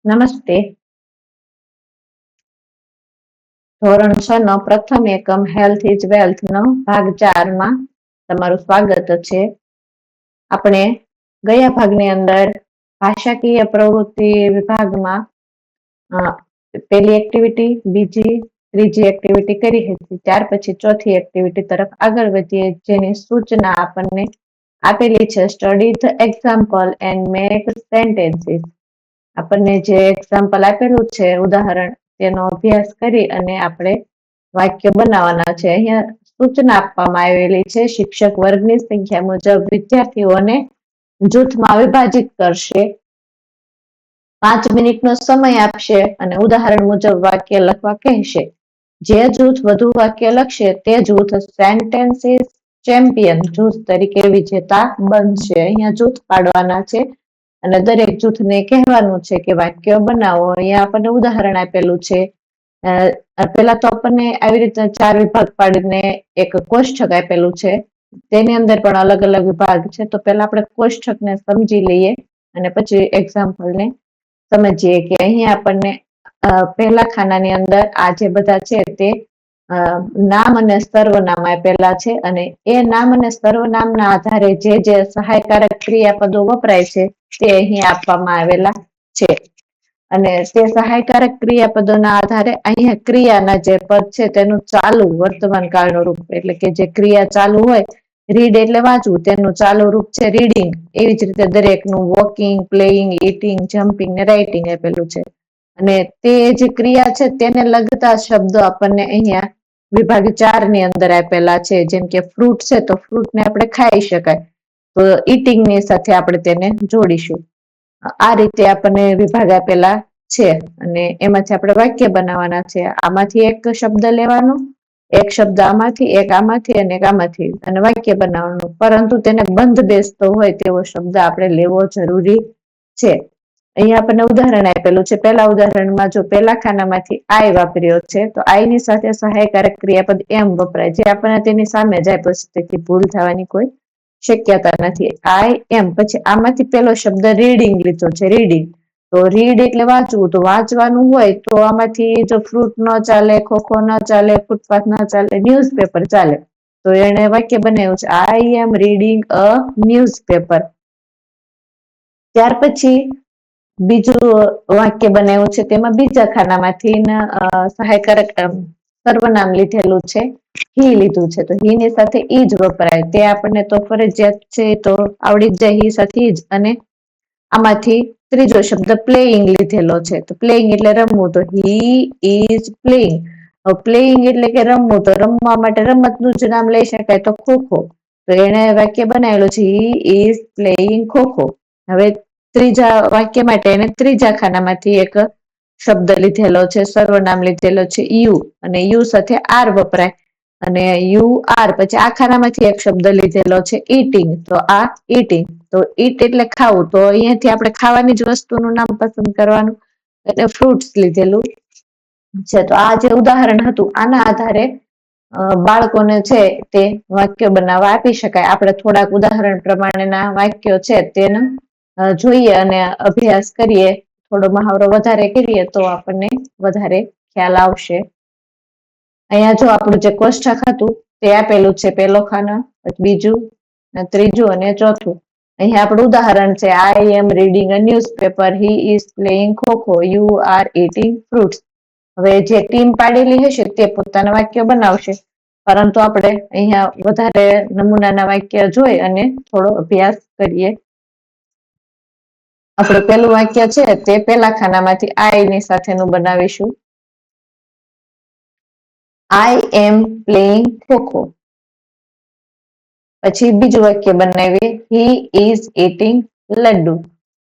નમસ્તે. ધોરણ 6 નો પ્રથમ એકમ હેલ્થ ઇઝ વેલ્થ નો ભાગ 4 માં તમારું સ્વાગત છે. આપણે ગયા ભાગની અંદર ભાષાકીય પ્રવૃત્તિ વિભાગમાં પહેલી એક્ટિવિટી, બીજી, ત્રીજી એક્ટિવિટી કરી હતી. ત્યાર પછી ચોથી એક્ટિવિટી તરફ આગળ વધીએ, જેની સૂચના આપણને આપેલી છે. Study the example and make sentences. આપણને જે એક્ઝામ્પલ આપેલું છે, ઉદાહરણ, તેનો અભ્યાસ કરી અને આપણે વાક્ય બનાવવાના છે. અહીંયા સૂચના આપવામાં આવેલી છે. શિક્ષક વર્ગની સંખ્યા મુજબ વિદ્યાર્થીઓને જૂથમાં વિભાજિત કરશે, 5 મિનિટનો સમય આપશે અને ઉદાહરણ મુજબ વાક્ય લખવા કહેશે. જે જૂથ વધુ વાક્ય લખશે તે જૂથ સેન્ટેન્સીસ ચેમ્પિયન જૂથ તરીકે વિજેતા બનશે. અહીંયા જૂથ પાડવાના છે અને દરેક જૂથને કહેવાનું છે કે વાક્ય બનાવો. અહીંયા આપણને ઉદાહરણ આપેલું છે. પેલા તો આપણને આવી રીતે 4 વિભાગ પાડીને એક કોષ્ટક આપેલું છે. તેની અંદર પણ અલગ અલગ વિભાગ છે. તો પેલા આપણે કોષ્ટકને સમજી લઈએ અને પછી એક્ઝામ્પલને સમજીએ કે અહીંયા આપણને પહેલા ખાનાની અંદર આ જે બધા છે તે નામ અને સર્વનામ આપેલા છે અને એ નામ અને સર્વનામના આધારે જે સહાયકારક ક્રિયાપદો વપરાય છે તે અહીં આપવામાં આવેલા છે. અને તે સહાયકારક ક્રિયાપદોના આધારે અહીંયા ક્રિયાના જે પદ છે તેનું ચાલુ વર્તમાન કાળનું રૂપ, એટલે કે જે ક્રિયા ચાલુ હોય, રીડ એટલે વાંચવું, તેનું ચાલુ રૂપ છે રીડિંગ. એવી જ રીતે દરેકનું વોકિંગ, પ્લેઇંગ, ઈટિંગ, જમ્પિંગ ને રાઇટિંગ આપેલું છે. અને તે જે ક્રિયા છે તેને લગતા શબ્દો આપણને અહીંયા વિભાગ 4 ની અંદર આપેલા છે. જેમ કે ફ્રૂટ છે તો ફ્રૂટને આપણે ખાઈ શકાય, તો ઈટિંગની સાથે આપણે તેને જોડીશું. આ રીતે આપણને વિભાગ આપેલા છે અને એમાંથી આપણે વાક્ય બનાવવાના છે. આમાંથી એક શબ્દ લેવાનો, એક શબ્દ આમાંથી, એક આમાંથી અને એક આમાંથી, અને વાક્ય બનાવવાનું. પરંતુ તેને બંધ બેસતો હોય તેવો શબ્દ આપણે લેવો જરૂરી છે. અહીંયા આપણને ઉદાહરણ આપેલું છે. પહેલા ઉદાહરણમાં જો પહેલા ખાનામાંથી આઈ વાપર્યો છે તો આઈની સાથે સહાયકારક ક્રિયાપદ એમ વપરાય, જે આપણને તેની સામે જ આપ્યો છે, તેથી ભૂલ થવાની કોઈ શક્યતા નથી. આઈ એમ. પછી આમાંથી પેલો શબ્દ રીડિંગ લીધો છે, રીડિંગ. તો રીડ એટલે વાંચવું, તો વાંચવાનું હોય તો આમાંથી જો ફ્રૂટ ન ચાલે, ખોખો ન ચાલે, ફૂટપાથ ન ચાલે, ન્યૂઝપેપર ચાલે. તો એને વાક્ય બનાવ્યું છે, I am reading a newspaper. ત્યાર પછી બીજું વાક્ય બનાવ્યું છે, તેમાં બીજા ખાનામાંથી સહાયકારક સર્વનામ લીધેલું છે, હી લીધું છે. તો હી ની સાથે ઈ જ વપરાય, તે આપણને તો ફરજિયાત છે, તો આવડી જ જાય હી સાથે ઈ જ. અને આમાંથી ત્રીજો શબ્દ પ્લેઇંગ લીધેલો છે, તો પ્લેઇંગ એટલે રમવું, તો હી ઇઝ પ્લેઇંગ. પ્લેઇંગ એટલે કે રમવું, તો રમવા માટે રમતનું જ નામ લઈ શકાય, તો ખોખો. તો એને વાક્ય બનાવેલું છે, હી ઇઝ પ્લેઇંગ ખોખો. હવે ત્રીજા વાક્ય માટે એને ત્રીજા ખાનામાંથી એક શબ્દ લીધેલો છે, સર્વનામ લીધેલો છે યુ, અને યુ સાથે આર વપરાય, અને યુ આર. પછી આ ખાનામાંથી એક શબ્દ લીધેલો છે ઈટિંગ, તો આ ઈટિંગ. તો ઈટ એટલે ખાવું, તો અહીંયાથી આપણે ખાવાની જ વસ્તુનું નામ પસંદ કરવાનું, એટલે ફ્રૂટ્સ લીધેલું છે. તો આ જે ઉદાહરણ હતું આના આધારે બાળકોને છે તે વાક્યો બનાવવા આપી શકાય. આપણે થોડાક ઉદાહરણ પ્રમાણેના વાક્યો છે તેને જોઈએ અને અભ્યાસ કરીએ, થોડો મહાવરો વધારે કરીએ તો આપણને વધારે ખ્યાલ આવશે. અહીંયા જો આપણું જે કોષ્ટક હતું તે આપેલું છે, પહેલો ખાનો, બીજું, ત્રીજું અને ચોથું. અહીંયા આપણું ઉદાહરણ છે, I am reading a newspaper, he is playing kho-kho, you are eating fruits. હવે જે ટીમ પાડેલી હશે તે પોતાના વાક્ય બનાવશે, પરંતુ આપણે અહીંયા વધારે નમૂનાના વાક્ય જોઈ અને થોડો અભ્યાસ કરીએ. આપણું પહેલું વાક્ય છે તે પહેલા ખાનામાંથી આઈ ની સાથેનું બનાવીશું. આઈ એમ પ્લેઇંગ ખોખો. પછી બીજું વાક્ય બનાવીએ, હી ઇઝ ઇટિંગ લડ્ડુ.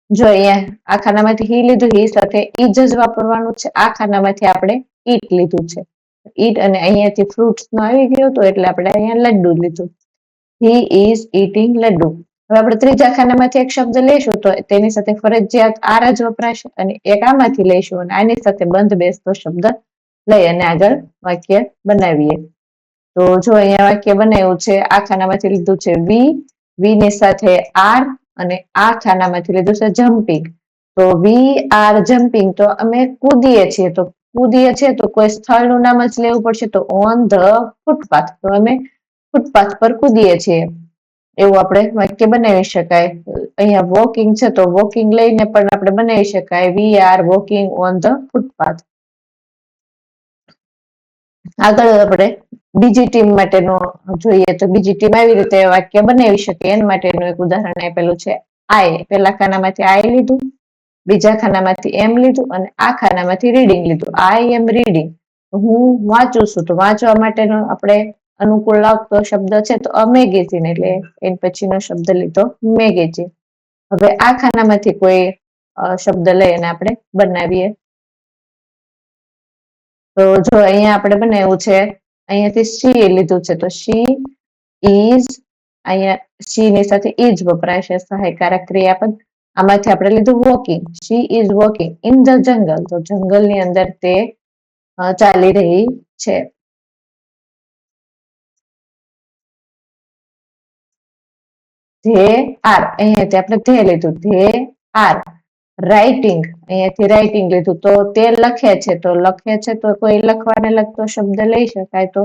જો અહીંયા આ ખાનામાંથી હી લીધું, હી સાથે ઈ જ વાપરવાનું છે. આ ખાનામાંથી આપણે ઈટ લીધું છે, ઈટ, અને અહીંયાથી ફ્રૂટ્સ નો આવી ગયો હતો એટલે આપણે અહીંયા લડ્ડુ લીધું, હી ઇઝ ઇટિંગ લડ્ડુ. હવે આપણે ત્રીજા ખાનામાંથી એક શબ્દ લઈશું તો તેની સાથે ફરજિયાત આર જ વપરાશે, અને એક આમાંથી લઈશું અને આની સાથે બંધ બેસતો શબ્દ લઈ અને આગળ વાક્ય બનાવીએ. તો જો અહીંયા વાક્ય બનાવ્યું છે, આ ખાનામાંથી લીધું છે વી, વી ની સાથે આર, અને આ ખાનામાંથી લીધું છે જમ્પિંગ. તો વી આર જમ્પિંગ તો અમે કૂદીએ છીએ, તો કૂદીએ છીએ તો કોઈ સ્થળનું નામ જ લેવું પડશે, તો ઓન ધ ફૂટપાથ, તો અમે ફૂટપાથ પર કૂદીએ છીએ, એવું આપણે વાક્ય બનાવી શકાય. અહીંયા વોકિંગ છે તો વોકિંગ લઈને પણ આપણે બનાવી શકાય, we are walking on the footpath. આગળ આપણે બીજી ટીમ માટેનો જોઈએ તો બીજી ટીમ આવી રીતે વાક્ય બનાવી શકે એના માટેનું એક ઉદાહરણ આપેલું છે. આઈ, પેલા ખાનામાંથી આઈ લીધું, બીજા ખાનામાંથી એમ લીધું અને આ ખાનામાંથી રીડિંગ લીધું. આઈ એમ રીડિંગ, હું વાંચું છું, તો વાંચવા માટેનો આપણે અનુકૂળ લાગતો શબ્દ છે તો અમેગેઝિન, એટલે એની પછીનો શબ્દ લીધો મેગેઝિન. હવે આ ખાનામાંથી કોઈ શબ્દ લઈ અને આપણે બનાવીએ. તો જો અહીંયા આપણે બનાવ્યું છે, અહીંયાથી શી લીધું છે, તો શી ઇઝ, અહીંયા શી ની સાથે ઇઝ વપરાય છે, સહાયકારક ક્રિયાપદ. આમાંથી આપણે લીધું walking, she is walking in the jungle, તો જંગલની અંદર તે ચાલી રહી છે. ધે આર, અહીંયાથી આપણે ધે લીધું, ધે આર રાઇટિંગ, અહીંયાથી રાઇટિંગ લીધું, તો તે લખે છે, તો લખે છે તો કોઈ લખવાને લગતો શબ્દ લઈ શકાય, તો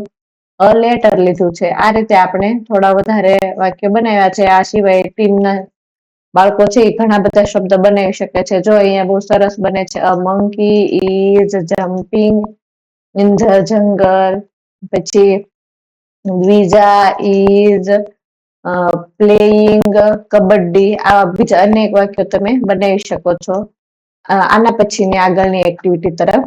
અ લેટર લીધું છે. આ રીતે આપણે થોડા વધારે વાક્ય બનાવ્યા છે. આ સિવાય ટીમના બાળકો છે એ ઘણા બધા શબ્દ બનાવી શકે છે. જો અહીંયા બહુ સરસ બને છે, a monkey is jumping in the જંગલ, પછી વિઝા ઇઝ પ્લેઇંગ કબડ્ડી, આવા બીજા અનેક વાક્યો તમે બનાવી શકો છો. આના પછીની આગળની એક્ટિવિટી તરફ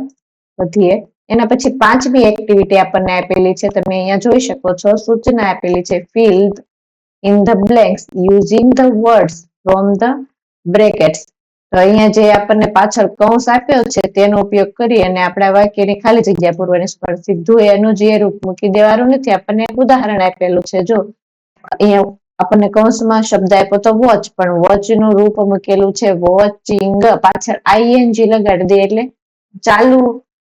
વધીએ. એના પછી 5મી એક્ટિવિટી આપણને આપેલી છે, તમે અહીંયા જોઈ શકો છો, સૂચના આપેલી છે, fill in the blanks using the words from the brackets. તો અહીંયા જે આપણને પાછળ કૌંસ આપ્યો છે તેનો ઉપયોગ કરી અને આપણા વાક્યની ખાલી જગ્યા પૂરવાની છે, પણ સીધું એનું જે રૂપ મૂકી દેવાનું નથી. આપણને એક ઉદાહરણ આપેલું છે, જો અહીંયા આપણને કૌંસમાં શબ્દ આપ્યો તો વોચ, પણ વોચ નું રૂપ મૂકેલું છે વોચિંગ, પાછળ આઈએનજી લગાડી દે એટલે ચાલુ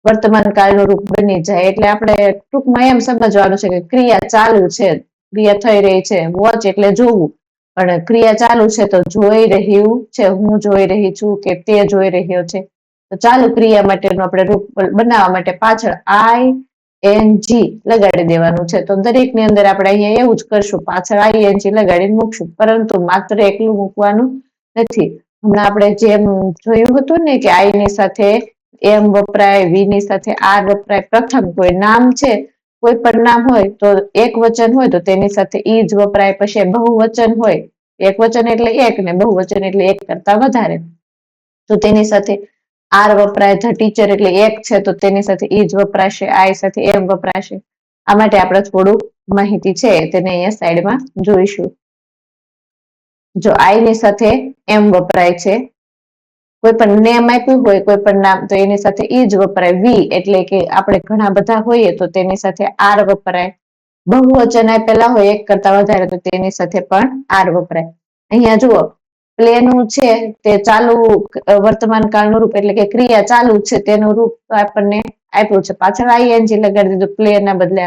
વર્તમાન કાળનું રૂપ બની જાય. એટલે આપણે ટૂંકમાં એમ સમજવાનું છે કે ક્રિયા ચાલુ છે, ક્રિયા થઈ રહી છે. વોચ એટલે જોવું, પણ ક્રિયા ચાલુ છે તો જોઈ રહ્યું છે, હું જોઈ રહી છું કે તે જોઈ રહ્યો છે. તો ચાલુ ક્રિયા માટેનું આપણે રૂપ બનાવવા માટે પાછળ આઈ એનજી લગાડી દેવાનું છે. તો દરેકની અંદર આપણે અહીંયા એવું જ કરશું, પાછળ આઈએનજી લગાડીને મૂકશું, પરંતુ માત્ર એકલું મૂકવાનું નથી. હમણાં આપણે જેમ જોયું હતું ને કે આઈ ની સાથે એમ વપરાય, વી ની સાથે આર વપરાય. પ્રથમ કોઈ નામ છે, કોઈ પણ નામ હોય તો એક વચન હોય તો તેની સાથે ઈજ વપરાય. પછી બહુવચન હોય, એક વચન એટલે એક ને બહુવચન એટલે એક કરતા વધારે, તો તેની સાથે આર વપરાય. ધ ટીચર એટલે એક છે તો તેની સાથે ઈજ વપરાશે, આઈ સાથે એમ વપરાશે. આ માટે આપણે થોડુંક માહિતી છે તેને અહીંયા સાઈડમાં જોઈશું. જો આઈ ની સાથે એમ વપરાય છે, કોઈ પણ નેમ આપ્યું હોય, કોઈ પણ નામ, તો એની સાથે ઈ જ વપરાય. વી એટલે કે આપણે ઘણા બધા હોઈએ તો તેની સાથે આર વપરાય. બહુવચન આપેલા હોય એક કરતા વધારે તો તેની સાથે પણ આર વપરાય. અહીંયા જુઓ, પ્લે નું છે તે ચાલુ વર્તમાન કાળનું રૂપ, એટલે કે ક્રિયા ચાલુ છે તેનું રૂપ આપણને આપ્યું છે, પાછળ આઈએનજી લગાડી દીધું. પ્લે ના બદલે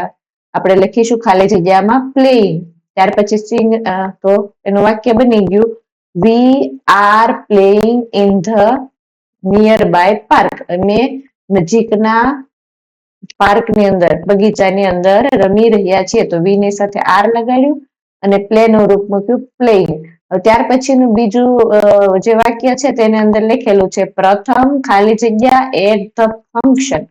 આપણે લખીશું ખાલી જગ્યામાં પ્લેઇંગ. ત્યાર પછી સિંગ, તો એનું વાક્ય બની ગયું, we are playing in the nearby park, અમે નજીકના પાર્કની અંદર, બગીચાની અંદર રમી રહ્યા છીએ. તો વી ની સાથે આર લગાડ્યું અને પ્લે નું રૂપ મૂક્યું પ્લેઇંગ. ત્યાર પછીનું બીજું જે વાક્ય છે તેની અંદર લખેલું છે, પ્રથમ ખાલી જગ્યા એટ ધ ફંક્શન.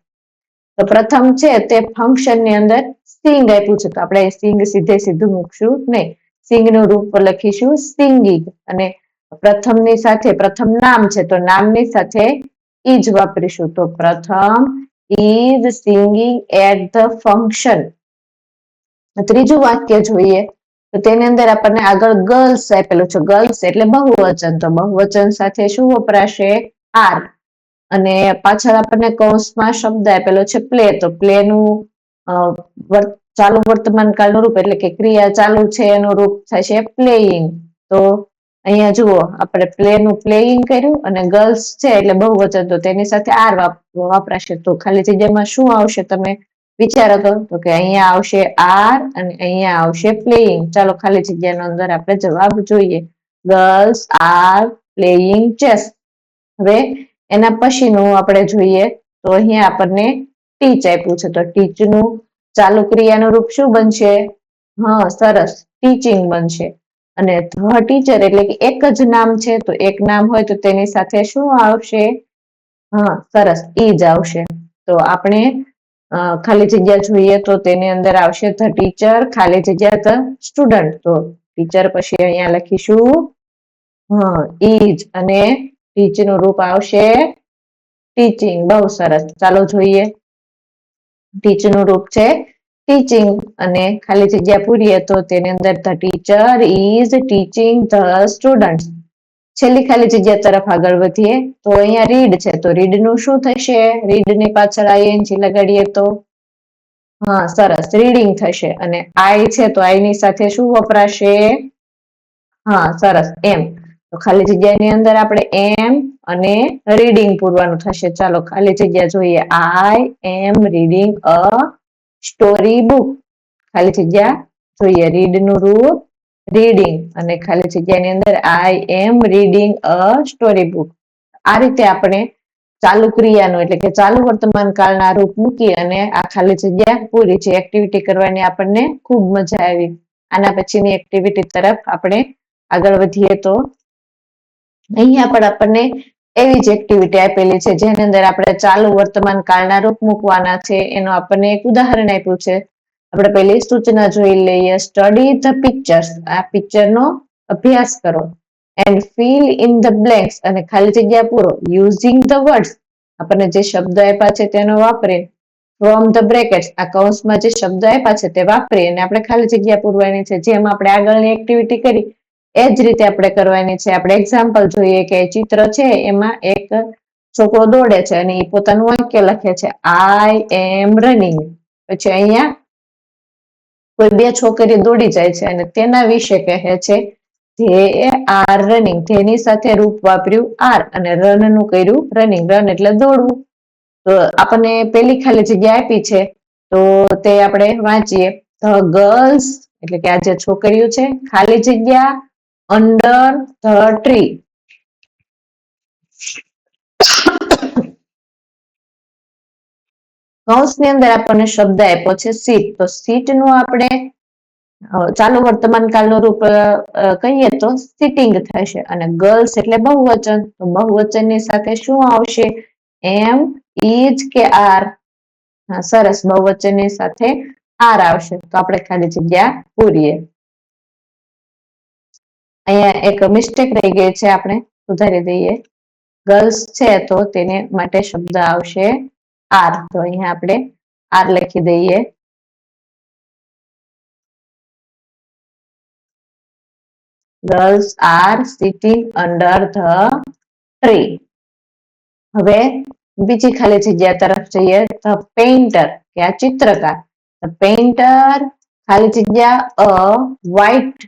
તો પ્રથમ છે તે ફંક્શન ની અંદર સિંગ આપ્યું છે, તો આપણે સિંગ સીધે સીધું મૂકશું નહીં, સિંગ નું રૂપ લખીશું સિંગિંગ. અને પ્રથમ ની સાથે પ્રથમ નામ છે તો નામની સાથે ઈજ વાપરીશું. તો પ્રથમ is singing at the function. ત્રીજું વાક્ય જોઈએ તો તેની અંદર આપણને આગળ ગર્લ્સ આપેલું છે. ગર્લ્સ એટલે બહુવચન, તો બહુવચન સાથે શું વપરાશે? આર. અને પાછળ આપણને કૌંસમાં શબ્દ આપેલો છે પ્લે, તો પ્લે નું ચાલુ વર્તમાન કાળનું રૂપ એટલે કે ક્રિયા ચાલુ છે એનું રૂપ થશે પ્લેઇંગ. તો અહીંયા જુઓ, આપણે પ્લે નું પ્લેઇંગ કર્યું અને ગર્લ્સ છે એટલે બહુવચન, તો તેની સાથે આર વાપરાશે. તો ખાલી જગ્યામાં શું આવશે તમે વિચારો તો કે અહીંયા આવશે આર અને અહીંયા આવશે પ્લેઇંગ. ચાલો ખાલી જગ્યાનો અંદર આપણે જવાબ જોઈએ. Girls are playing chess. હવે એના પછીનું આપણે જોઈએ તો અહીંયા આપણને ટીચ આપ્યું છે, તો ટીચનું ચાલુ ક્રિયાનું રૂપ શું બનશે? હા, સરસ, ટીચિંગ બનશે. અને ધ ટીચર એટલે કે એક જ નામ છે, તો એક નામ હોય તો તેની સાથે શું આવશે? હા, સરસ, ઈજ આવશે. તો આપણે ખાલી જગ્યા જોઈએ તો તેની અંદર આવશે ધ ટીચર ખાલી જગ્યા ધ સ્ટુડન્ટ. તો ટીચર પછી અહીંયા લખીશું હા ઈજ, અને ટીચ નું રૂપ આવશે ટીચિંગ. બહુ સરસ, ચાલો જોઈએ. ટીચ નું રૂપ છે ટીચિંગ, અને ખાલી જગ્યા પૂરીએ તો તેની અંદર the teacher is teaching the student. છેલ્લી ખાલી જગ્યા તરફ આગળ વધીએ તો અહીંયા રીડ છે, તો રીડ નું શું થશે? રીડ ની પાછળ આઈએનજી લગાડીએ તો હા, સરસ, રીડિંગ થશે. અને આઈ છે તો આઈ ની સાથે શું વપરાશે? હા, સરસ, એમ. તો ખાલી જગ્યાની અંદર આપણે એમ અને રીડિંગ પૂરવાનું થશે. ચાલો ખાલી જગ્યા જોઈએ. I am reading a story book. ખાલી જગ્યા જોઈએ. રીડ નું રૂપ રીડિંગ, અને ખાલી જગ્યાની અંદર I am reading a story book. આ રીતે આપણે ચાલુ ક્રિયાનું એટલે કે ચાલુ વર્તમાન કાળના રૂપ મૂકી અને આ ખાલી જગ્યા પૂરી છે. એક્ટિવિટી કરવાની આપણને ખૂબ મજા આવી. આના પછીની એક્ટિવિટી તરફ આપણે આગળ વધીએ તો અહીંયા પણ આપણને એવી જ એક્ટિવિટી આપેલી છે જેની અંદર આપણે ચાલુ વર્તમાન કાળના રૂપ મૂકવાના છે. એનું આપણને એક ઉદાહરણ આપ્યું છે. આપણે પહેલી સૂચના જોઈ લઈએ. Study the pictures. આ પિક્ચર નો અભ્યાસ કરો. And fill in the blanks, અને ખાલી જગ્યા પૂરો. યુઝિંગ ધ વર્ડ્સ, આપણને જે શબ્દ આપ્યા છે તેનો વાપરી. ફ્રોમ ધ બ્રેકેટ્સ, આ કૌંસમાં જે શબ્દ આપ્યા છે તે વાપરી અને આપણે ખાલી જગ્યા પૂરવાની છે. જેમ આપણે આગળની એક્ટિવિટી કરી એ જ રીતે આપણે કરવાની છે. આપણે એક્ઝામ્પલ જોઈએ કે ચિત્ર છે એમાં એક છોકરો દોડે છે અને એ પોતાનું વાક્ય લખે છે આઈ એમ રનિંગ. પછી અહીંયા કોઈ બે છોકરીઓ દોડી જાય છે અને તેના વિશે કહે છે ધે આર રનિંગ. ધેની સાથે રૂપ વાપર્યું આર, અને રન નું કર્યું રનિંગ. રન એટલે દોડવું. તો આપણને પેલી ખાલી જગ્યા આપી છે તો તે આપણે વાંચીએ. ધ ગર્લ્સ એટલે કે આ જે છોકરીઓ છે, ખાલી જગ્યા અંડર ધ ટ્રી. કૌંસની અંદર આપણને શબ્દ આપ્યો છે સીટ. તો સીટ નું આપણે ચાલુ વર્તમાન કાળનું રૂપ કહીએ તો સિટિંગ થશે. અને ગર્લ્સ એટલે બહુવચન, તો બહુવચનની સાથે શું આવશે? એમ, ઇજ કે આર? હા, સરસ, બહુવચનની સાથે આર આવશે. તો આપણે ખાલી જગ્યા પૂરીએ. અહીંયા એક મિસ્ટેક રહી ગઈ છે, આપણે સુધારી દઈએ. ગર્લ્સ છે તો તેને માટે શબ્દ આવશે આર. તો અહીંયા આપણે આર લખી દઈએ. Girls are sitting under the tree. હવે બીજી ખાલી જગ્યા તરફ જઈએ. ધ પેઇન્ટર, કે આ ચિત્રકાર. ધ પેઇન્ટર ખાલી જગ્યા a white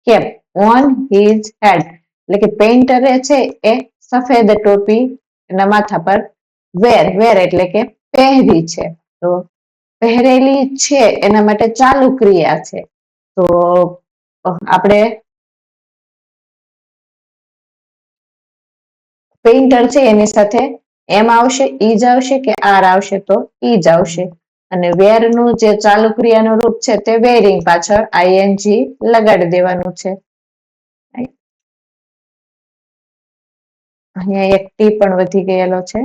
cap on his head. એટલે કે પેઇન્ટરે છે એ સફેદ ટોપી એના માથા પર વેર. વેર એટલે કે પહેરી છે. તો પહેરેલી છે એના માટે ચાલુ ક્રિયા છે. તો આપણે પેઇન્ટર છે એની સાથે એમ આવશે, ઈજ આવશે કે આર આવશે? તો ઈજ આવશે. અને વેર નું જે ચાલુ ક્રિયાનું રૂપ છે તે વેરિંગ, પાછળ આઈએનજી લગાડી દેવાનું છે. અહીંયા એક ટી પણ વધી ગયેલો છે.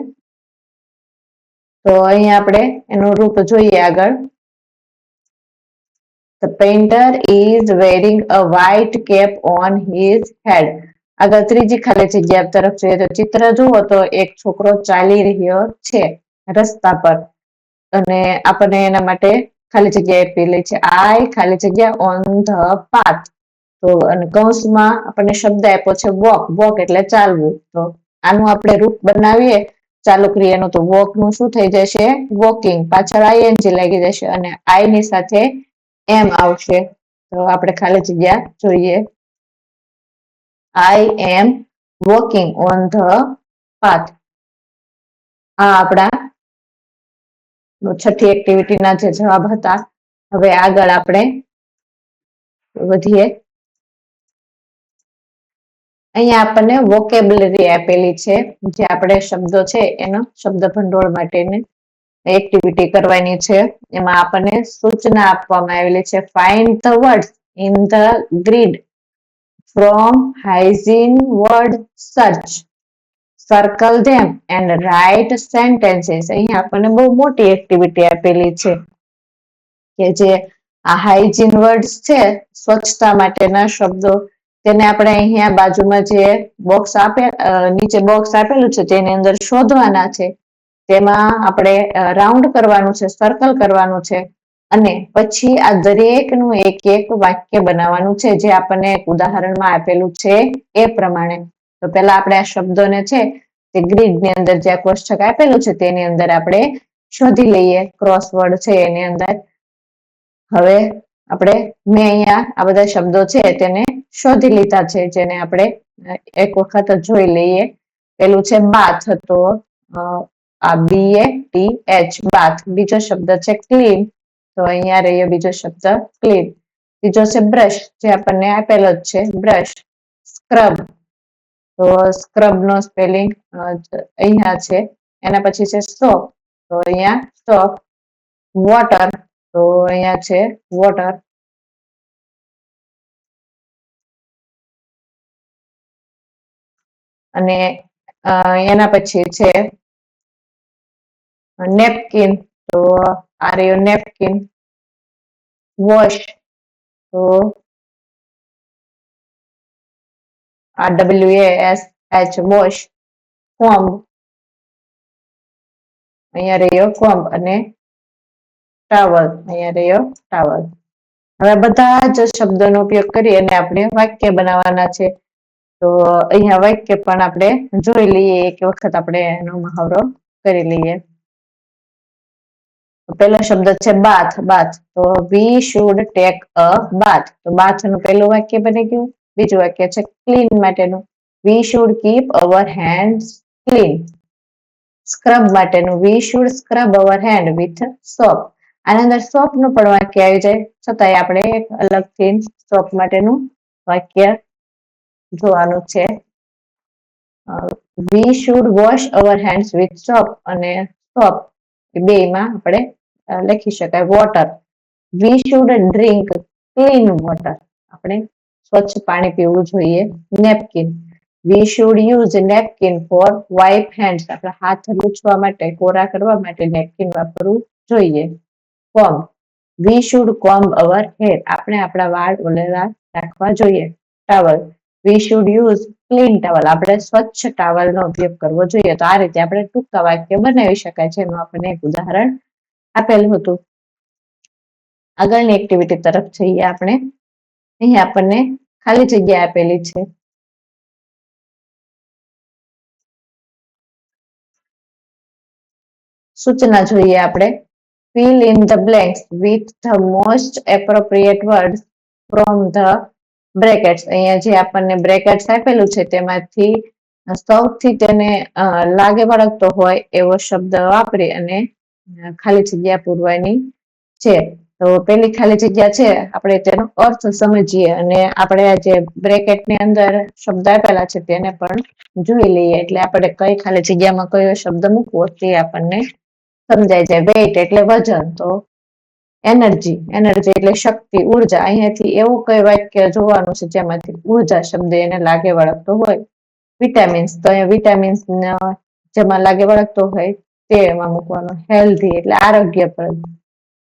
તો અહીંયા આપણે એનું રૂપ જોઈએ આગળ. The painter is wearing a white cap on his head. આગળ ત્રીજી ખાલી જગ્યા તરફ જોઈએ તો ચિત્ર જુઓ તો એક છોકરો ચાલી રહ્યો છે રસ્તા પર, અને આપણને એના માટે ખાલી જગ્યા આપેલી છે આઈ ખાલી જગ્યા ઓન ધ પાથ. તો અને કૌંસમાં આપણને શબ્દ આપ્યો છે વોક. વોક એટલે ચાલવું. તો આનું આપણે રૂપ બનાવીએ ચાલુ ક્રિયાનું, તો વોક નું શું થઈ જશે? વોકિંગ. પાછળ આઈએનજી લાગી જશે અને આઈ ની સાથે એમ આવશે. તો આપણે ખાલી જગ્યા જોઈએ. I M walking on the path. આ આપણા છઠ્ઠી એક્ટિવિટીના જે જવાબ હતા. હવે આગળ આપણે વધીએ. અહીંયા આપણને વોકેબ્યુલરી આપેલી છે, જે આપણે શબ્દો છે એનો શબ્દ ભંડોળ માટેની એક્ટિવિટી કરવાની છે. એમાં આપણને સૂચના આપવામાં આવેલી છે. Find the words in the grid from hygiene word search, circle them and write sentences. અહીંયા આપણને બહુ મોટી એક્ટિવિટી આપેલી છે કે જે આ હાઇજીન વર્ડ્સ છે, સ્વચ્છતા માટેના શબ્દો, તેને આપણે અહીંયા બાજુમાં જે બોક્સ નીચે બોક્સ આપેલું છે તેની અંદર શોધવાના છે. તેમાં આપણે રાઉન્ડ કરવાનું છે, સર્કલ કરવાનું છે અને પછી આ દરેકનું એક એક વાક્ય બનાવવાનું છે, જે આપણને એક ઉદાહરણમાં આપેલું છે એ પ્રમાણે. તો પેલા આપણે આ શબ્દોને છે તે ગ્રીડની અંદર જે કોષ્ટક આપેલું છે તેની અંદર આપણે શોધી લઈએ. ક્રોસવર્ડ છે એની અંદર હવે મેં અહીંયા આ બધા શબ્દો છે તેને શોધી લીધા છે, જેને આપણે એક વખત જોઈ લઈએ. પેલું છે બાથ, તો આ BATH બાથ. બીજો શબ્દ છે ક્લીન, તો અહીંયા રહ્યો બીજો શબ્દ ક્લીન. બીજો છે બ્રશ, જે આપણને આપેલો જ છે બ્રશ. સ્ક્રબ, તો સ્ક્રબ નો સ્પેલિંગ અહીંયા છે. એના પછી છે સોપ, તો અહીંયા સોપ. વોટર, તો અહીંયા છે વોટર. અને એના પછી છે નેપકિન, તો આ રહ્યો નેપકિન. વોશ, તો આ WASH વોશ. કોમ્બ, અહીંયા રહ્યો કોમ્બ. અને ટાવલ, અહીંયા રહ્યો ટાવલ. હવે બધા જ શબ્દોનો ઉપયોગ કરી અને આપણે વાક્ય બનાવવાના છે. તો અહીંયા વાક્ય પણ આપણે જોઈ લઈએ, એક વખત આપણે એનો મહાવરો કરી લઈએ. પેલો શબ્દ છે બાથ. બાથ, તો વી શુડ ટેક અ બાથ. તો બાથ નું પેલું વાક્ય બની ગયું. બીજું વાક્ય છે ક્લીન માટેનું, we should keep our hands clean. Scrub માટેનું, we should scrub our hand with soap. આની અંદર સોપ નું પણ વાક્ય આવી જાય, છતાંય આપણે એક અલગથી સોપ માટેનું વાક્ય જોવાનું છે. We should wash our hands with soap અને સોપ બેમાં આપણે લખી શકાય. Water, we should drink clean water. આપણે સ્વચ્છ પાણી પીવું જોઈએ. Napkin, we should use napkin for wipe hands. આપણે હાથ લૂછવા માટે, કોરા કરવા માટે નેપકિન વાપરવું જોઈએ. કોમ્બ, વી શુડ કોમ્બ અવર હેર. આપણે આપણા વાળ ઓલેલા રાખવા જોઈએ. Towel, V should use clean towel. આપણે સ્વચ્છ ટાવલનો ઉપયોગ કરવો જોઈએ. તો આ રીતે આપણે ટૂંકા વાક્ય બનાવી શકાય છે. એનું આપણને એક ઉદાહરણ આપેલું હતું. આગળની એક્ટિવિટી તરફ જઈએ આપણે. અહીં આપણને ખાલી જગ્યા આપેલી છે. સૂચના જોઈએ આપણે. fill in the blanks with the most appropriate words from the brackets. અહીંયા જે આપણને બ્રેકેટ્સ આપેલું છે તેમાંથી સૌથી તેને લાગે વળગતો હોય એવો શબ્દ વાપરી અને ખાલી જગ્યા પૂરવાની છે. તો પેલી ખાલી જગ્યા છે, આપણે તેનો અર્થ સમજીએ અને આપણે જે બ્રેકેટની અંદર શબ્દ આપેલા છે તેને પણ જોઈ લઈએ, એટલે આપણે કઈ ખાલી જગ્યામાં કયો શબ્દ મૂકવો તે આપણને સમજાય જાય. વેઇટ એટલે વજન, તો એનર્જી, એનર્જી એટલે શક્તિ, ઉર્જા. અહીંયાથી એવું કઈ વાક્ય જોવાનું છે જેમાંથી ઉર્જા શબ્દ એને લાગે વળગતો હોય. વિટામિન્સ, તો અહીંયા વિટામિન્સ જેમાં લાગે વળગતો હોય તે એમાં મૂકવાનો. હેલ્ધી એટલે આરોગ્યપ્રદ.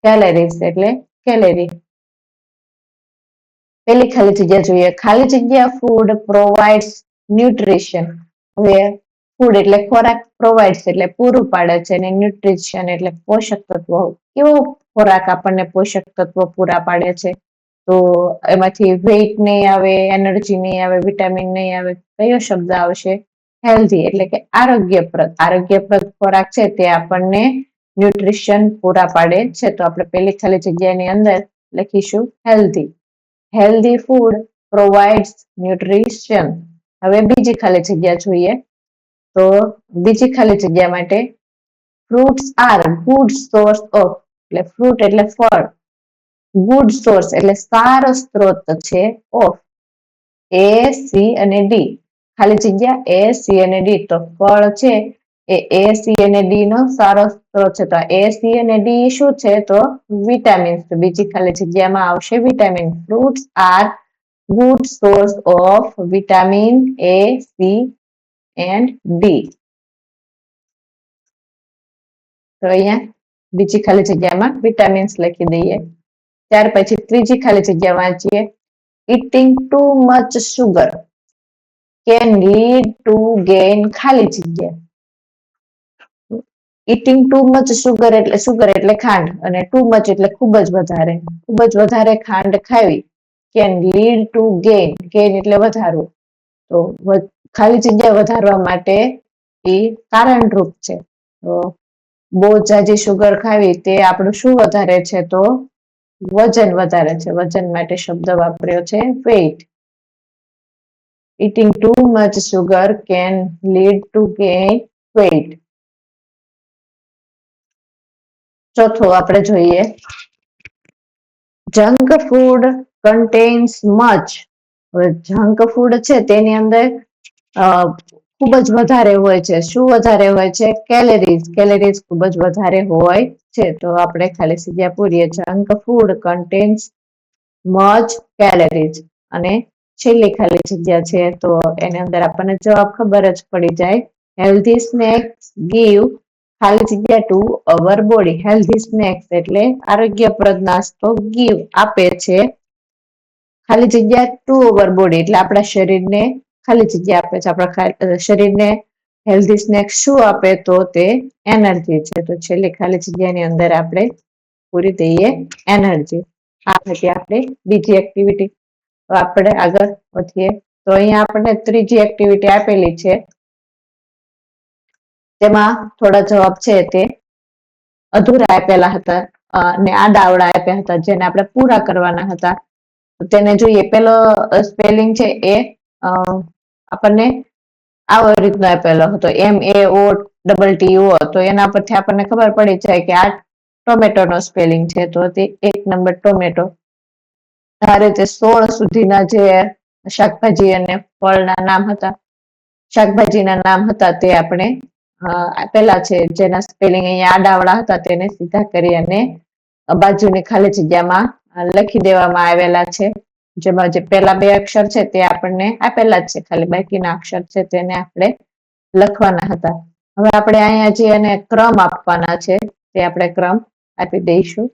કેલેરીઝ એટલે કેલેરી. પેલી ખાલી જગ્યા જોઈએ. ખાલી જગ્યા ફૂડ પ્રોવાઇડ્સ ન્યુટ્રિશન. હવે ફૂડ એટલે ખોરાક, પ્રોવાઇડ્સ એટલે પૂરું પાડે છે, અને ન્યુટ્રિશન એટલે પોષક તત્વો. કેવો ખોરાક આપણને પોષક તત્વો પૂરા પાડે છે? તો એમાંથી વેઇટ નહીં આવે, એનર્જી નહીં આવે, વિટામિન નહીં આવે. કયો શબ્દ આવશે? હેલ્ધી એટલે કે આરોગ્યપ્રદ. આરોગ્યપ્રદ ખોરાક છે તે આપણને ન્યુટ્રિશન પૂરા પાડે છે. તો આપણે પેલી ખાલી જગ્યાની અંદર લખીશું healthy. Healthy food provides nutrition. હવે બીજી ખાલી જગ્યા જોઈએ. તો બીજી ખાલી જગ્યા માટે fruits are good source of. એટલે ફ્રૂટ એટલે ફળ, ગુડ સોર્સ એટલે સારો સ્ત્રોત છે, ઓફ A, C અને D. ખાલી જગ્યા એ, સી અને ડી. તો ફળ છે એ એ, સી અને ડી નો સારો સ્ત્રોત છે. તો એ, સી અને ડી શું છે? તો વિટામિન્સ. તો બીજી ખાલી જગ્યામાં આવશે vitamin. Fruits are good source of vitamin A, C and D. તો અહીંયા બીજી ખાલી જગ્યામાં વિટામિન્સ લખી દઈએ. ત્યાર પછી ત્રીજી ખાલી જગ્યા વાંચીએ. Eating too much sugar can lead to gain ખાલી જગ્યા. ઇટિંગ ટુ મચ સુગર એટલે ખાંડ, અને ટુ મચ એટલે ખૂબ જ વધારે. ખૂબ જ વધારે ખાંડ ખાવી can lead to gain. Gain એટલે વધારવું. તો ખાલી જગ્યા વધારવા માટે એ કારણરૂપ છે. તો બહુ જાજી સુગર ખાવી તે આપણું શું વધારે છે? તો વજન વધારે છે. વજન માટે શબ્દ વાપર્યો છે weight. Eating too much sugar can lead to gain weight. ચોથું આપણે જોઈએ. Junk food contains much. Junk food છે તેની અંદર ખૂબ જ વધારે હોય છે. શું વધારે હોય છે? કેલેરીઝ. કેલેરીઝ ખૂબ જ વધારે હોય છે. તો આપણે ખાલી જગ્યા પૂરીએ. Junk food contains much calories. અને છેલ્લી ખાલી જગ્યા છે તો એની અંદર આપણને જવાબ ખબર જ પડી જાય. હેલ્ધી સ્નેક્સ ગીવ ખાલી જગ્યા to our body. Healthy snacks એટલે આરોગ્યપ્રદ નાસ્તો ગીવ આપે છે. ખાલી જગ્યા ટુ અવર બોડી એટલે આપણા શરીરને ખાલી જગ્યા આપે છે. આપણા શરીરને હેલ્ધી સ્નેક્સ શું આપે? તો તે એનર્જી છે. તો છેલ્લી ખાલી જગ્યાની અંદર આપણે પૂરી દઈએ એનર્જી. આ હતી આપણી બીજી એક્ટિવિટી. તો આપણે આગળ વધીએ. તો અહીંયા આપણને ત્રીજી એક્ટિવિટી આપેલી છે. તેમાં થોડા જવાબ છે તે અધૂરા આપેલા હતા અને આડાઅવળા આપ્યા હતા, જેને આપણે પૂરા કરવાના હતા. તેને જોઈએ. પેલો સ્પેલિંગ છે એ આપણને આવો રીતનો આપેલો હતો, MAO તો એના પરથી આપણને ખબર પડી જાય કે આ ટોમેટો નો સ્પેલિંગ છે. તો તે 1 નંબર ટોમેટો. આ રીતે 16 સુધીના જે શાકભાજી અને ફળના નામ હતા, શાકભાજીના નામ હતા તે આપણે આપેલા છે. જેના સ્પેલિંગ અહીંયા આડાઅવળા હતા તેને સીધા કરી અને બાજુની ખાલી જગ્યામાં લખી દેવામાં આવેલા છે. જેમાં જે પેલા બે અક્ષર છે તે આપણને આપેલા જ છે. ખાલી બાકીના અક્ષર છે તેને આપણે લખવાના હતા. હવે આપણે અહીંયા જે એને ક્રમ આપવાના છે તે આપણે ક્રમ આપી દઈશું.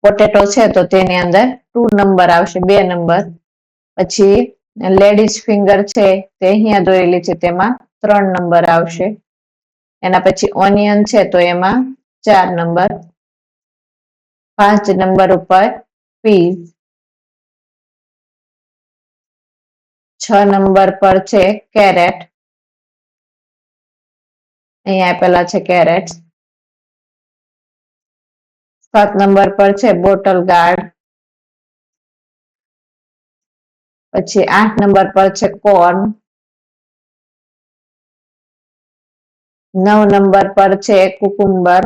પોટેટો છે તો તેની અંદર 2 નંબર આવશે, 2 નંબર. પછી લેડીઝ ફિંગર છે તે અહીંયા દોરેલી છે, તેમાં 3 નંબર આવશે. એના પછી ઓનિયન છે તો એમાં 4 નંબર. 5 નંબર ઉપર પીઝ. 6 નંબર પર છે કેરેટ. અહીંયા આપેલા છે કેરેટ. 7 નંબર પર છે બોટલ ગાર્ડ. પછી 8 નંબર પર છે કોર્ન. 9 નંબર પર છે કુકુંબર.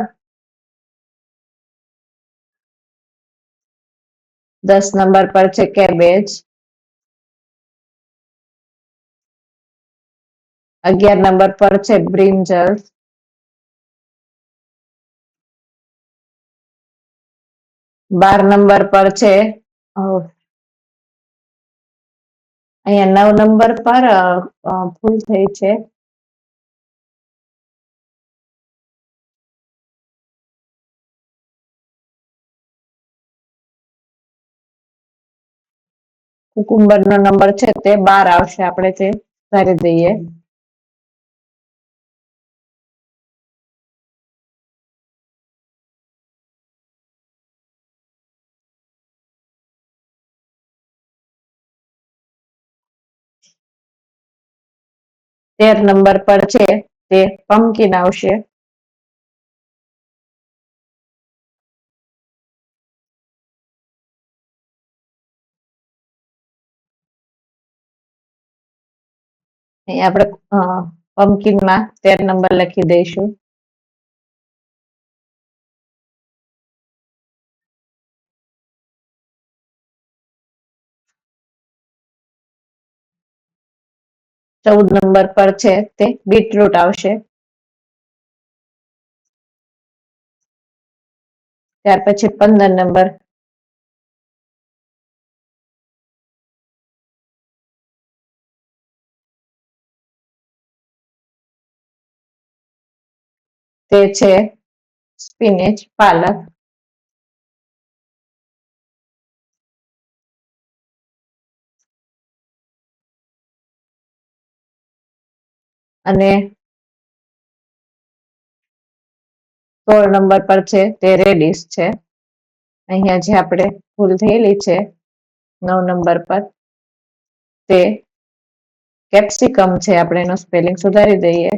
10 નંબર પર છે કેબેજ. 11 નંબર પર છે બ્રિંજલ. 12 નંબર પર છે અહીંયા 9 નંબર પર ભૂલ થઈ છે. કુકુંબર નો નંબર છે તે 12 આવશે. આપણે તે કરી દઈએ. તેર નંબર પર છે તે પમ્પકિન આવશે. અહીં આપણે પમ્પકિનમાં 13 નંબર લખી દઈશું. 14 નંબર પર છે તે બીટરૂટ આવશે. ત્યાર પછી 15 નંબર તે છે સ્પિનેચ, પાલક. અને 16 નંબર પર છે તે રેડિશ છે. અહીંયા જે આપણે ભૂલ થયેલી છે 9 નંબર પર તે કેપ્સિકમ છે. આપણે એનો સ્પેલિંગ સુધારી દઈએ.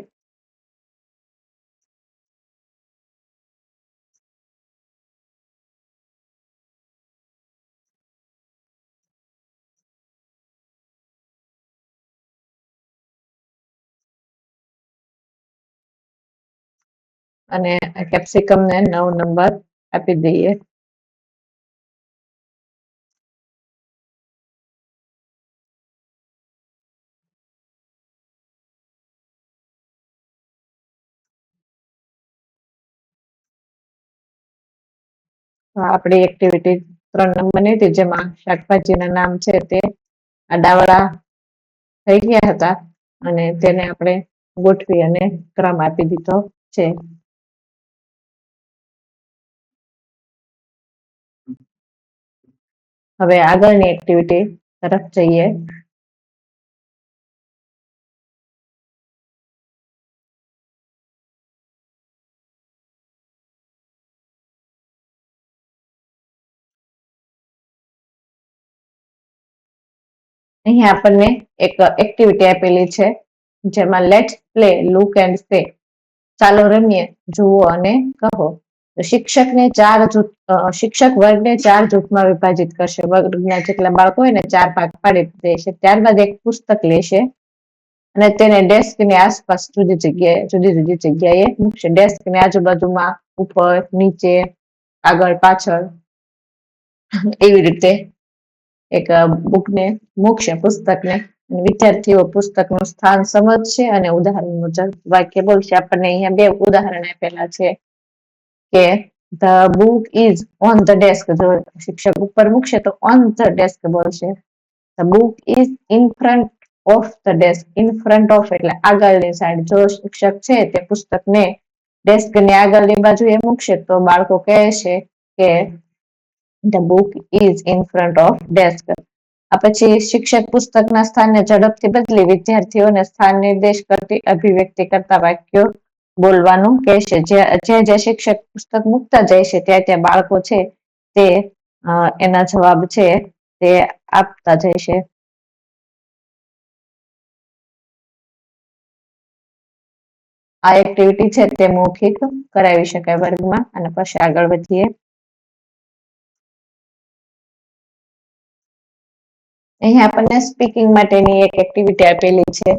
અને કેપ્સિકમ ને 9 નંબર આપી દઈએ. આપણી એક્ટિવિટી 3 નંબરની હતી જેમાં શાકભાજીના નામ છે તે આડાવાળા થઈ ગયા હતા અને તેને આપણે ગોઠવી અને ક્રમ આપી દીધો છે. હવે આગળની એક્ટિવિટી તરફ જઈએ. અહીંયા આપણને એક એક્ટિવિટી આપેલી છે જેમાં let's play look and say, ચાલો રમીએ, જુઓ અને કહો. શિક્ષક વર્ગને 4 જૂથમાં વિભાજિત કરશે. વર્ગના જેટલા બાળકો હોય ને 4 ભાગ પાડી દેશે. ત્યારબાદ એક પુસ્તક લેશે અને તેને ડેસ્કની આસપાસ જુદી જુદી જગ્યાએ મૂકશે. ડેસ્કની આજુબાજુમાં, ઉપર, નીચે, આગળ, પાછળ, એવી રીતે એક બુકને મૂકશે, પુસ્તકને. વિદ્યાર્થીઓ પુસ્તકનું સ્થાન સમજશે અને ઉદાહરણ મુજબ વાક્ય બોલશે. આપણને અહીંયા 2 ઉદાહરણ આપેલા છે કે the book is on the desk. જો શિક્ષક ઉપર મૂકશે તો ઓન ધ ડેસ્ક બોલશે. The book is in front of the desk. In front of એટલે આગળની સાઈડ. જો શિક્ષક છે તે પુસ્તકને ડેસ્કની આગળની બાજુએ મૂકશે તો બાળકો કહેશે કે the book is in front of desk. આ પછી શિક્ષક પુસ્તકના સ્થાનને ઝડપથી બદલી વિદ્યાર્થીઓને સ્થાન નિર્દેશ કરતી અભિવ્યક્તિ કરતા વાક્યો બોલવાનું કહેશે. જે શિક્ષક પુસ્તક મૂકતા જાય છે ત્યાં બાળકો છે તે એના જવાબ છે તે આપતા જશે. આ એક્ટિવિટી છે તે મૌખિક કરાવી શકાય વર્ગમાં. અને પછી આગળ વધીએ. અહીંયા આપણને સ્પીકિંગ માટેની એક એક્ટિવિટી આપેલી છે.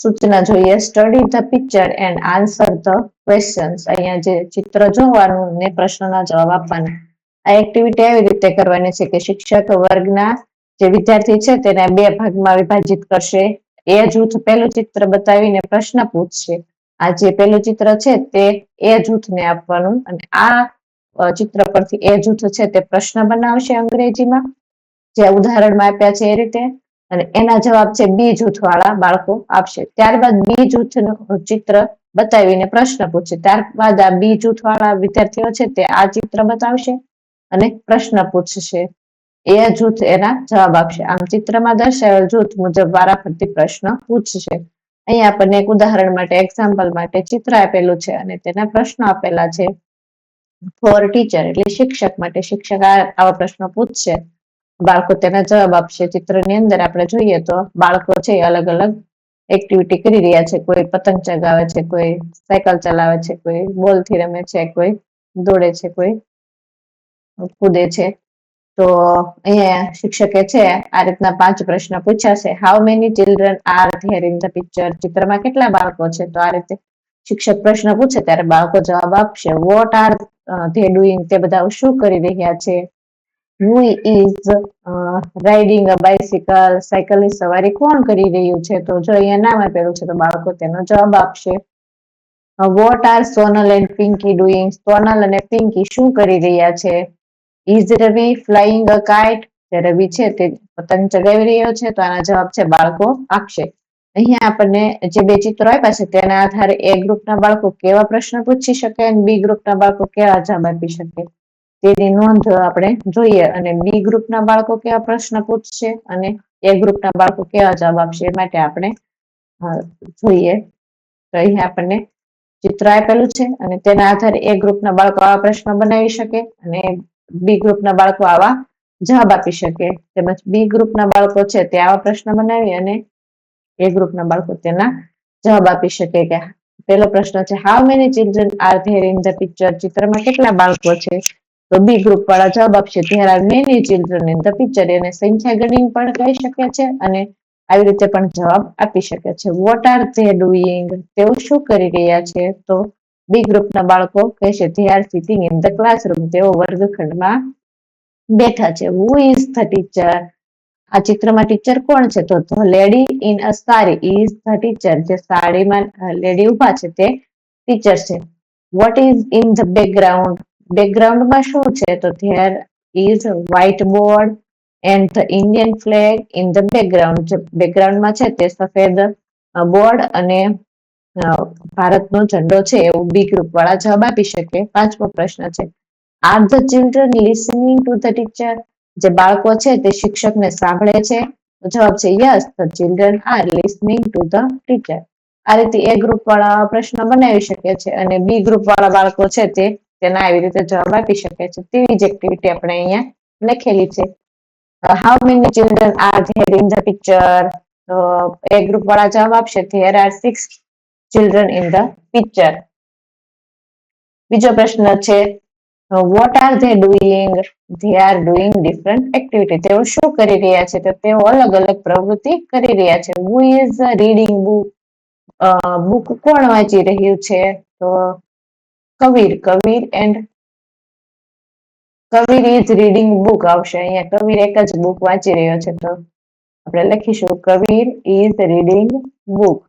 સૂચના જોઈએ. Study the picture and answer the questions. અહીંયા જે ચિત્ર જોવાનું ને પ્રશ્નના જવાબ આપવાના. આ એક્ટિવિટી એવી રીતે કરવાની છે કે શિક્ષક વર્ગના જે વિદ્યાર્થી છે તેને 2 ભાગમાં વિભાજિત કરશે. એ જૂથ પેલું ચિત્ર બતાવીને પ્રશ્ન પૂછશે. આ જે પેલું ચિત્ર છે તે એ જૂથને આપવાનું અને આ ચિત્ર પરથી એ જૂથ છે તે પ્રશ્ન બનાવશે અંગ્રેજીમાં, જે ઉદાહરણમાં આપ્યા છે એ રીતે. અને એના જવાબ છે બી જૂથ વાળા બાળકો આપશે. ત્યારબાદ બી જૂથનું ચિત્ર બતાવીને પ્રશ્ન પૂછશે. ત્યારબાદ આ બી જૂથ વાળા વિદ્યાર્થીઓ છે તે આ ચિત્ર બતાવશે અને પ્રશ્ન પૂછશે. એ જૂથ એના જવાબ આપશે. આમ ચિત્રમાં દર્શાવેલ જૂથ મુજબ વારાફરતી પ્રશ્ન પૂછશે. અહીંયા આપણને એક ઉદાહરણ માટે, એક્ઝામ્પલ માટે ચિત્ર આપેલું છે અને તેના પ્રશ્નો આપેલા છે. ફોર ટીચર એટલે શિક્ષક માટે. શિક્ષક આવા પ્રશ્નો પૂછશે, બાળકો તેના જવાબ આપશે. ચિત્રની અંદર આપણે જોઈએ તો બાળકો છે અલગ અલગ એક્ટિવિટી કરી રહ્યા છે. કોઈ પતંગ ચગાવે છે, કોઈ સાયકલ ચલાવે છે, કોઈ બોલથી રમે છે, કોઈ દોડે છે, કોઈ કૂદે છે. તો અહીંયા શિક્ષકે છે આ રીતના 5 પ્રશ્ન પૂછ્યા છે. How many children are there in the picture. ચિત્રમાં કેટલા બાળકો છે? તો આ રીતે શિક્ષક પ્રશ્ન પૂછે ત્યારે બાળકો જવાબ આપશે. What R they doing. તે બધા શું કરી રહ્યા છે? Who is riding a bicycle? સાયકલની સવારી કોણ કરી રહ્યું છે? તો જો અહીંયા નામ આપેલું છે તો બાળકો તેનો જવાબ આપશે. What are Sonal and Pinky doing? Sonal અને પિંકી શું કરી રહ્યા છે? Is Ravi flying a kite? Ravi છે તે પતંગ ચગાવી રહ્યો છે, તો આના જવાબ છે બાળકો આપશે. અહીંયા આપણને જે બે ચિત્રો આપ્યા છે તેના આધારે એ ગ્રુપના બાળકો કેવા પ્રશ્ન પૂછી શકે અને બી ગ્રુપના બાળકો કેવા જવાબ આપી શકે તેની નોંધ આપણે જોઈએ. અને બી ગ્રુપના બાળકો કેવા પ્રશ્ન પૂછશે અને એ ગ્રુપના બાળકો કેવા જવાબ આપશે એ માટે આપણે જોઈએ. તો અહીંયા આપણને ચિત્ર આપેલું છે અને તેના આધારે એ ગ્રુપના બાળકો આવા પ્રશ્નો બનાવી શકે અને બી ગ્રુપના બાળકો આવા જવાબ આપી શકે. તેમજ બી ગ્રુપના બાળકો છે તે આવા પ્રશ્ન બનાવી અને એ ગ્રુપના બાળકો તેના જવાબ આપી શકે. કે પેલો પ્રશ્ન છે, how many children are there in the picture? ચિત્રમાં કેટલા બાળકો છે? તો બી ગ્રુપ વાળા જવાબ આપશે, there are many children in the picture. એને સંખ્યા ગણીને પણ કહી શકે છે અને આવી રીતે પણ જવાબ આપી શકે છે. What are they doing? તેઓ શું કરી રહ્યા છે? તો બી ગ્રુપના બાળકો કહેશે, they are sitting in the classroom. તેઓ વર્ગખંડમાં બેઠા છે. Who is the teacher? આ ચિત્રમાં ટીચર કોણ છે? તો the lady in a sari is the teacher. જે સાડીમાં લેડી ઉભા છે તે ટીચર છે. What is in the background? બેકગ્રાઉન્ડમાં શું છે? તો there is white board and the Indian flag in the background. જે બેકગ્રાઉન્ડમાં છે તે સફેદ બોર્ડ અને ભારતનો ઝંડો છે એવું બી ગ્રુપ વાળા જવાબ આપી શકે. પાંચમો પ્રશ્ન છે, are the children listening to the teacher? જે બાળકો છે તે શિક્ષકને સાંભળે છે? જવાબ છે yes, the children are listening to the teacher. આ રીતે એ ગ્રુપ વાળા પ્રશ્ન બનાવી શકે છે અને બી ગ્રુપ વાળા બાળકો છે તે તેના આવી રીતે જવાબ આપી શકે છે. તેવી જ એક્ટિવિટી આપણે અહીંયા લખેલી છે. How many children are there in the picture? તો એ ગ્રુપ વાળા જવાબ આપશે, there are 6 children in the picture. બીજો પ્રશ્ન છે, what are they doing? They are doing different activity. તેઓ શું કરી રહ્યા છે? તો તેઓ અલગ અલગ પ્રવૃત્તિ કરી રહ્યા છે. Who is reading book? Book કોણ વાંચી રહ્યું છે? તો Kabir. Kabir is reading book આવશે. અહીંયા કબીર એક જ બુક વાંચી રહ્યો છે તો આપણે લખીશું કબીર ઇઝ રીડિંગ બુક.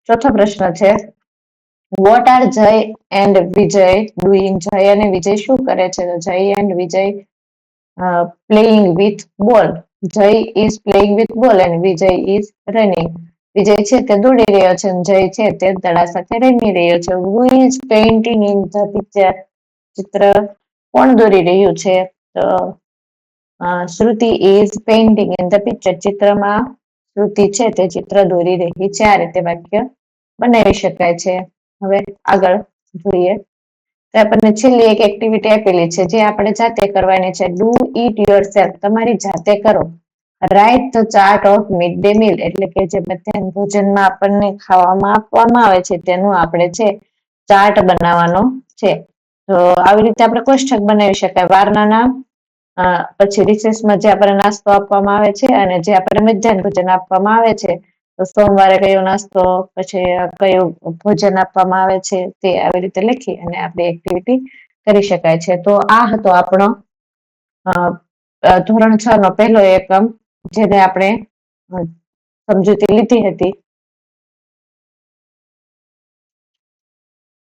ચોથો પ્રશ્ન છે, વોટ આર જય એન્ડ વિજય ડુઈંગ? જય અને વિજય શું કરે છે? તો જય એન્ડ વિજય પ્લેઇંગ વિથ બોલ. જય ઇઝ પ્લેઇંગ વિથ બોલ એન્ડ વિજય ઇઝ રનિંગ. વિજય છે તે દોડી રહ્યો છે અને જય છે તે દડા સાથે રમી રહ્યો છે. Who is painting in the picture? ચિત્ર કોણ દોરી રહ્યું છે? તો Shruti is painting in the picture. ચિત્રમાં શ્રુતિ છે તે ચિત્ર દોરી રહી છે. આ રીતે વાક્ય બનાવી શકાય છે. હવે આગળ જોઈએ તો આપણને છેલ્લી એક એક્ટિવિટી આપેલી છે જે આપણે જાતે કરવાની છે. Do it yourself. તમારી જાતે કરો. Write the chart of mid day meal. એટલે કે જે મધ્યાહન ભોજનમાં આપણને ખાવામાં આપવામાં આવે છે તેનું આપણે છે ચાર્ટ બનાવવાનો છે. તો આવી રીતે આપણે કોષ્ટક બનાવી શકાય. વારના નામ, પછી રિસેસમાં જે આપણને નાસ્તો આપવામાં આવે છે અને જે આપણને મધ્યાહન ભોજન આપવામાં આવે છે. તો સોમવારે કયો નાસ્તો, પછી કયું ભોજન આપવામાં આવે છે તે આવી રીતે લખી અને આપણે એક્ટિવિટી કરી શકાય છે. તો આ હતો આપણો ધોરણ 6 નો પહેલો એકમ જેને આપણે સમજૂતી લીધી હતી.